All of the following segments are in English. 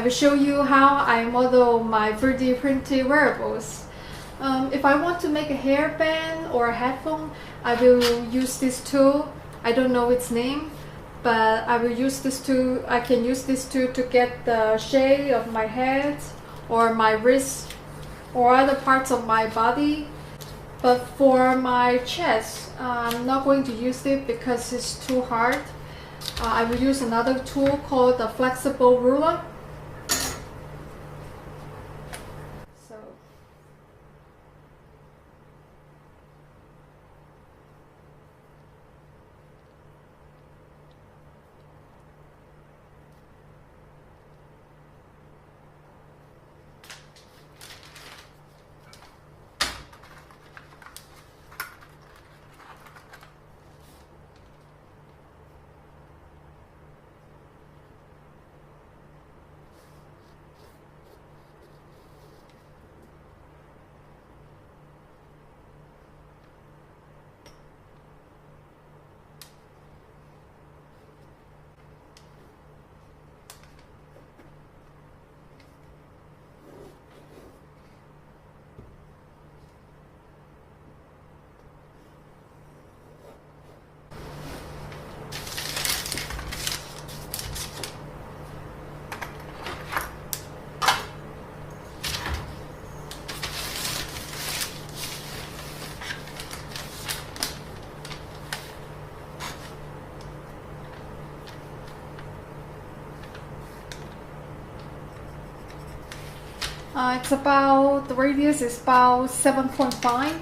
will show you how I model my 3D printed wearables. If I want to make a hairband or a headphone, I will use this tool. I don't know its name, but I will use this tool. I can use this tool to get the shape of my head or my wrist or other parts of my body. But for my chest, I'm not going to use it because it's too hard. I will use another tool called the flexible ruler. The radius is about 7.5,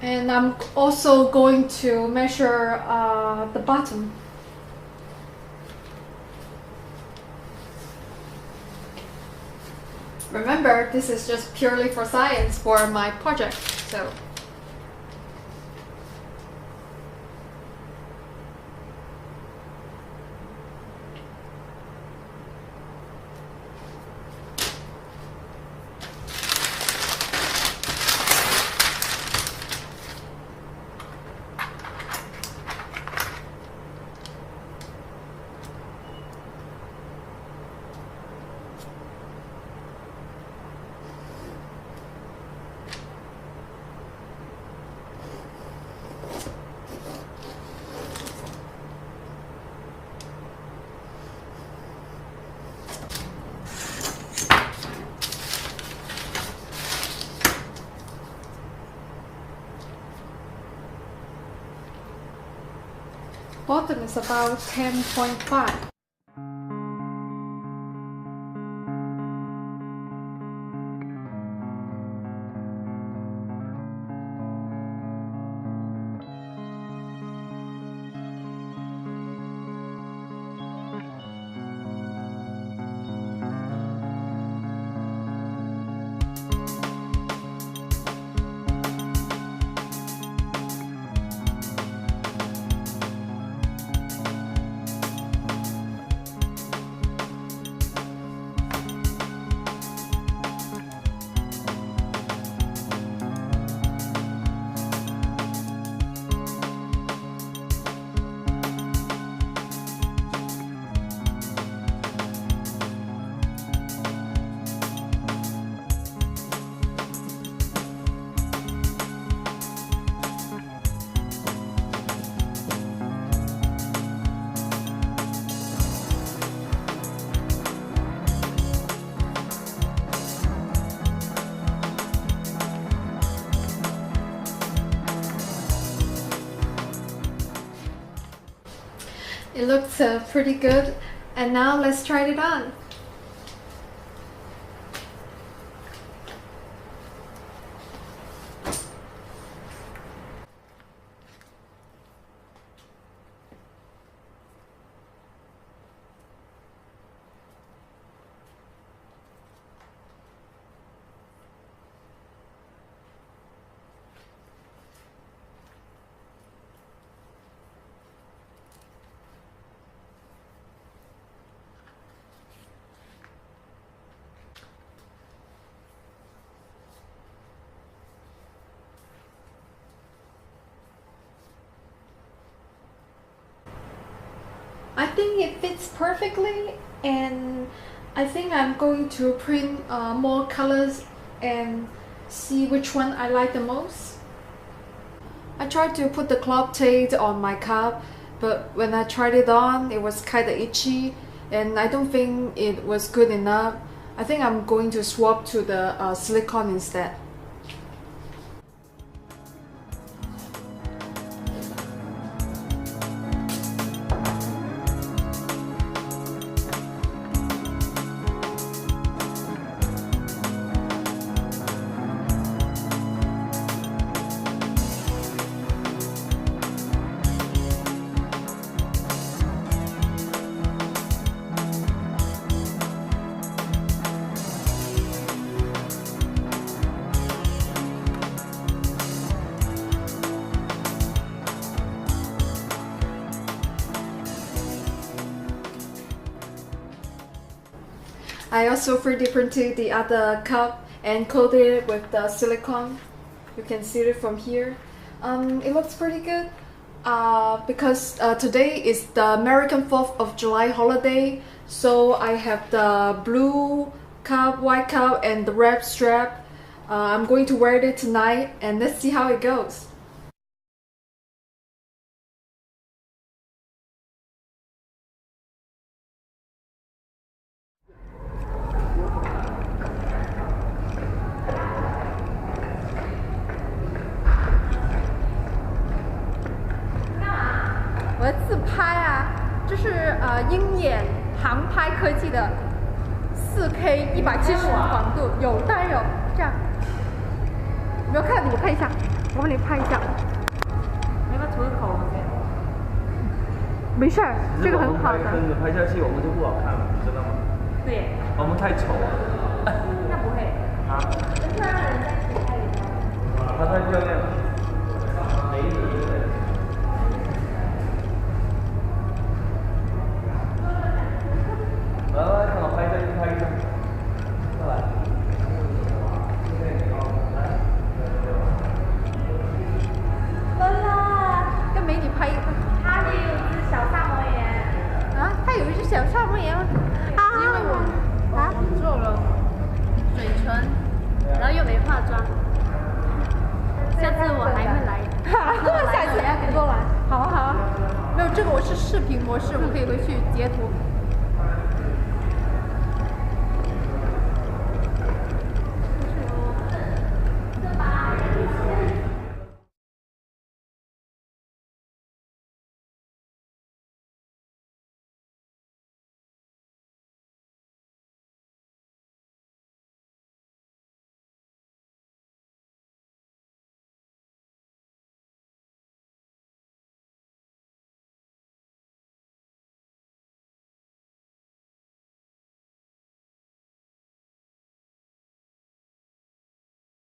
and I'm also going to measure the bottom. Remember, this is just purely for science for my project, so. Bottom is about 10.5. It looks pretty good, and now let's try it on. I think it fits perfectly, and I think I'm going to print more colors and see which one I like the most. I tried to put the cloth tape on my cup, but when I tried it on, it was kind of itchy, and I don't think it was good enough. I think I'm going to swap to the silicone instead. I also 3D printed the other cup and coated it with the silicone. You can see it from here. It looks pretty good because today is the American 4th of July holiday. So I have the blue cup, white cup, and the red strap. I'm going to wear it tonight, and let's see how it goes.我的自拍啊，这是鹰眼航拍科技的4K 170广度，有当然有，这样，有没有看？你们看一下，我帮你拍一下。你要不要涂个口红先？没事儿，这个很好的。跟着拍下去，我们就不好看了，知道吗？对。我们太丑了。那不会。啊？那让人家一起拍一张。她太漂亮了，美女。来来，看我拍一张，拍一张，过来。啦，跟美女拍一个。他也有一只小萨摩耶。啊，他有一只小萨摩耶吗？啊，因为我做了嘴唇，然后又没化妆。下次我还会来。下次要跟过来。好啊好啊。没有这个我是视频模式，我可以回去截图。